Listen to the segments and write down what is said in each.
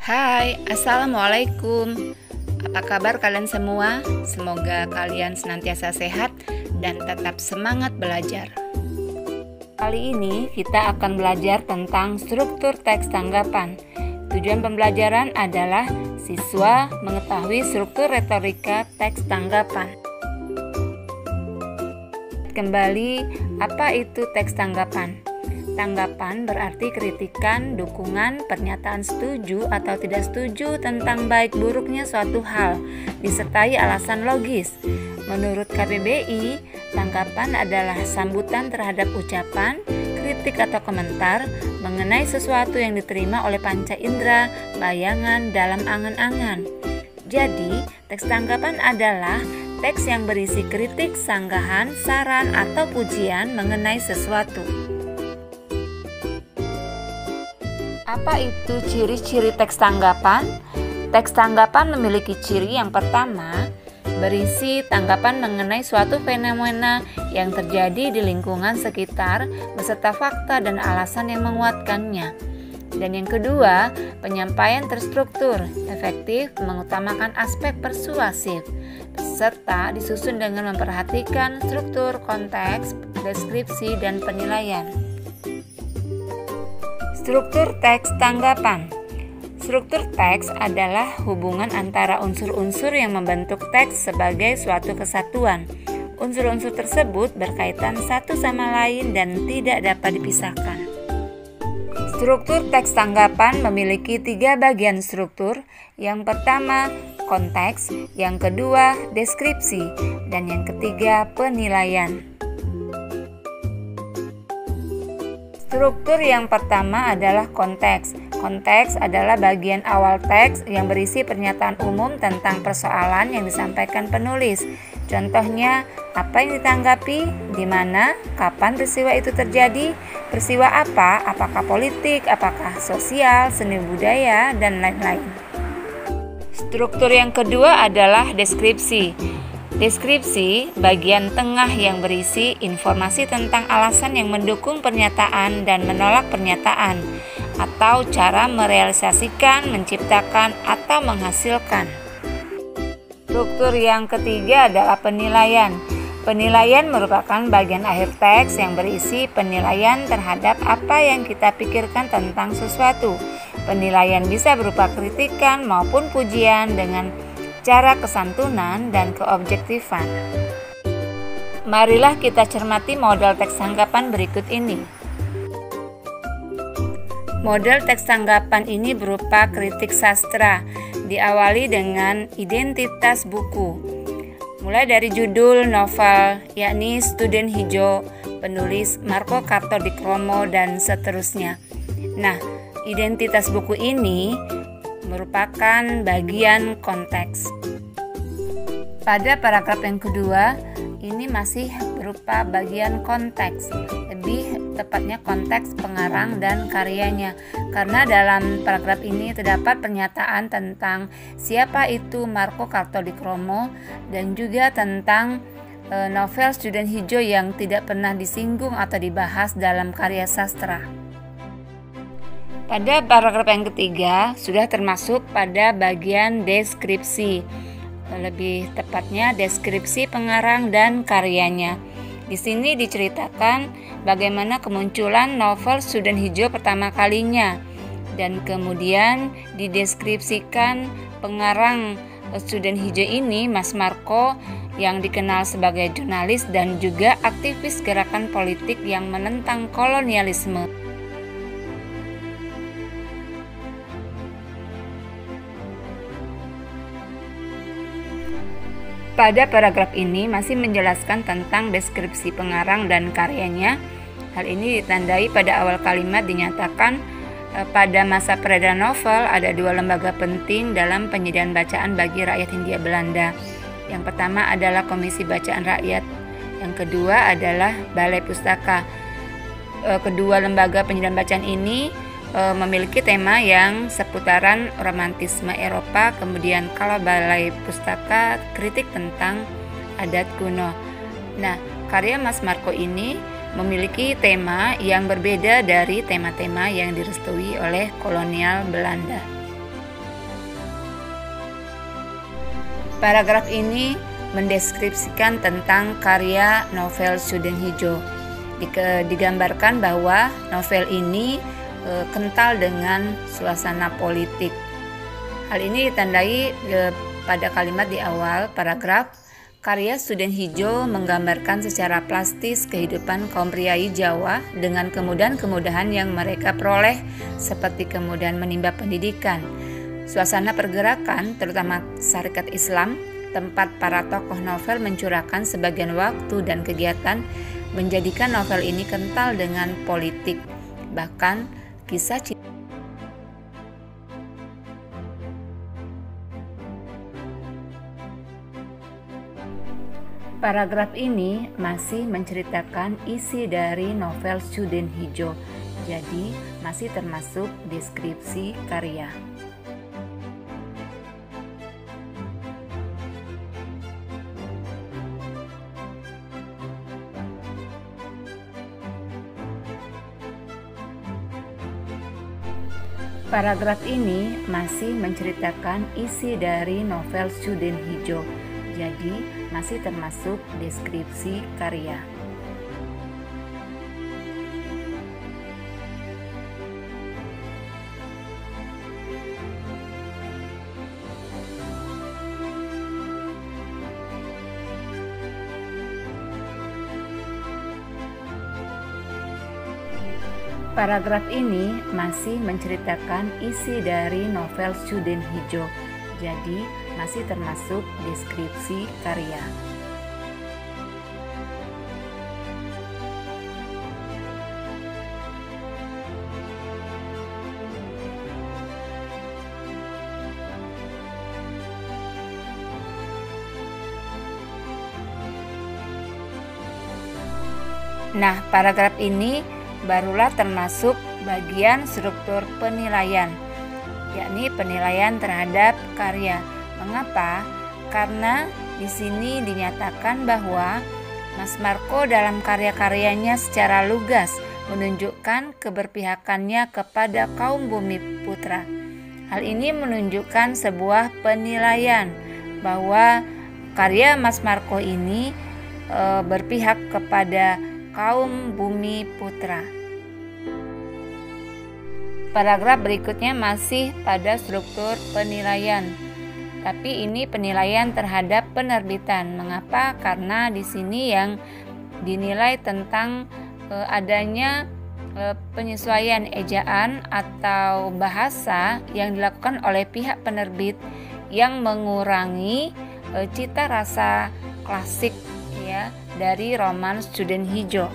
Hai, Assalamualaikum. Apa kabar kalian semua? Semoga kalian senantiasa sehat dan tetap semangat belajar. Kali ini kita akan belajar tentang struktur teks tanggapan. Tujuan pembelajaran adalah siswa mengetahui struktur retorika teks tanggapan. Kembali, apa itu teks tanggapan? Tanggapan berarti kritikan, dukungan, pernyataan setuju atau tidak setuju tentang baik buruknya suatu hal, disertai alasan logis. Menurut KBBI, tanggapan adalah sambutan terhadap ucapan, kritik atau komentar mengenai sesuatu yang diterima oleh panca indera, bayangan, dalam angan-angan. Jadi, teks tanggapan adalah teks yang berisi kritik, sanggahan, saran, atau pujian mengenai sesuatu. Apa itu ciri-ciri teks tanggapan? Teks tanggapan memiliki ciri yang pertama, berisi tanggapan mengenai suatu fenomena yang terjadi di lingkungan sekitar beserta fakta dan alasan yang menguatkannya. Dan yang kedua, penyampaian terstruktur, efektif, mengutamakan aspek persuasif, serta disusun dengan memperhatikan struktur, konteks, deskripsi, dan penilaian. Struktur teks tanggapan. Struktur teks adalah hubungan antara unsur-unsur yang membentuk teks sebagai suatu kesatuan. Unsur-unsur tersebut berkaitan satu sama lain dan tidak dapat dipisahkan. Struktur teks tanggapan memiliki 3 bagian struktur. Yang pertama, konteks, yang kedua, deskripsi, dan yang ketiga, penilaian. Struktur yang pertama adalah konteks. Konteks adalah bagian awal teks yang berisi pernyataan umum tentang persoalan yang disampaikan penulis. Contohnya, apa yang ditanggapi, di mana, kapan peristiwa itu terjadi, peristiwa apa, apakah politik, apakah sosial, seni budaya, dan lain-lain. Struktur yang kedua adalah deskripsi. Deskripsi bagian tengah yang berisi informasi tentang alasan yang mendukung pernyataan dan menolak pernyataan, atau cara merealisasikan, menciptakan, atau menghasilkan. Struktur yang ketiga adalah penilaian. Penilaian merupakan bagian akhir teks yang berisi penilaian terhadap apa yang kita pikirkan tentang sesuatu. Penilaian bisa berupa kritikan maupun pujian dengan cara kesantunan dan keobjektifan. Marilah kita cermati model teks tanggapan berikut ini. Model teks tanggapan ini berupa kritik sastra, diawali dengan identitas buku. Mulai dari judul novel, yakni Student Hijau, penulis Marco Kartodikromo, dan seterusnya. Nah, identitas buku ini merupakan bagian konteks. Pada paragraf yang kedua, ini masih berupa bagian konteks, lebih tepatnya konteks pengarang dan karyanya, karena dalam paragraf ini terdapat pernyataan tentang siapa itu Marco Kartodikromo dan juga tentang novel Student Hijau yang tidak pernah disinggung atau dibahas dalam karya sastra. Pada paragraf yang ketiga sudah termasuk pada bagian deskripsi, lebih tepatnya deskripsi pengarang dan karyanya. Di sini diceritakan bagaimana kemunculan novel Student Hijau pertama kalinya, dan kemudian dideskripsikan pengarang Student Hijau ini, Mas Marco, yang dikenal sebagai jurnalis dan juga aktivis gerakan politik yang menentang kolonialisme. Pada paragraf ini masih menjelaskan tentang deskripsi pengarang dan karyanya. Hal ini ditandai pada awal kalimat dinyatakan pada masa peredaran novel ada 2 lembaga penting dalam penyediaan bacaan bagi rakyat Hindia Belanda. Yang pertama adalah Komisi Bacaan Rakyat, yang kedua adalah Balai Pustaka. Kedua lembaga penyediaan bacaan ini memiliki tema yang seputaran romantisme Eropa, kemudian kalau Balai Pustaka kritik tentang adat kuno. Nah, karya Mas Marco ini memiliki tema yang berbeda dari tema-tema yang direstui oleh kolonial Belanda. Paragraf ini mendeskripsikan tentang karya novel Sudin Hijau. Digambarkan bahwa novel ini kental dengan suasana politik. Hal ini ditandai pada kalimat di awal paragraf. Karya Sudin Hijau menggambarkan secara plastis kehidupan kaum priai Jawa dengan kemudahan-kemudahan yang mereka peroleh, seperti kemudahan menimba pendidikan. Suasana pergerakan, terutama syarikat Islam, tempat para tokoh novel mencurahkan sebagian waktu dan kegiatan, menjadikan novel ini kental dengan politik. Bahkan kisah cinta. Paragraf ini masih menceritakan isi dari novel Sudin Hijau, jadi masih termasuk deskripsi karya. Paragraf ini masih menceritakan isi dari novel Sudin Hijau, jadi masih termasuk deskripsi karya. Paragraf ini masih menceritakan isi dari novel Sudin Hijau, jadi masih termasuk deskripsi karya. Nah, paragraf ini barulah termasuk bagian struktur penilaian, yakni penilaian terhadap karya. Mengapa? Karena di sini dinyatakan bahwa Mas Marco dalam karya-karyanya secara lugas menunjukkan keberpihakannya kepada kaum bumi putra. Hal ini menunjukkan sebuah penilaian bahwa karya Mas Marco ini berpihak kepada kaum bumi putra. Paragraf berikutnya masih pada struktur penilaian, tapi ini penilaian terhadap penerbitan. Mengapa? Karena di sini yang dinilai tentang adanya penyesuaian ejaan atau bahasa yang dilakukan oleh pihak penerbit yang mengurangi cita rasa klasik ya dari roman Sudin Hijau.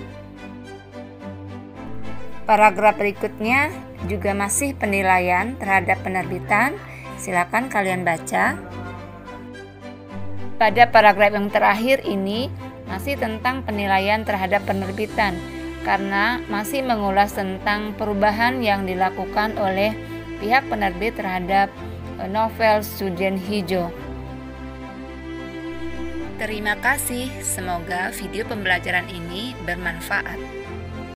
Paragraf berikutnya juga masih penilaian terhadap penerbitan. Silakan kalian baca. Pada paragraf yang terakhir ini masih tentang penilaian terhadap penerbitan, karena masih mengulas tentang perubahan yang dilakukan oleh pihak penerbit terhadap novel Sudin Hijau. Terima kasih, semoga video pembelajaran ini bermanfaat.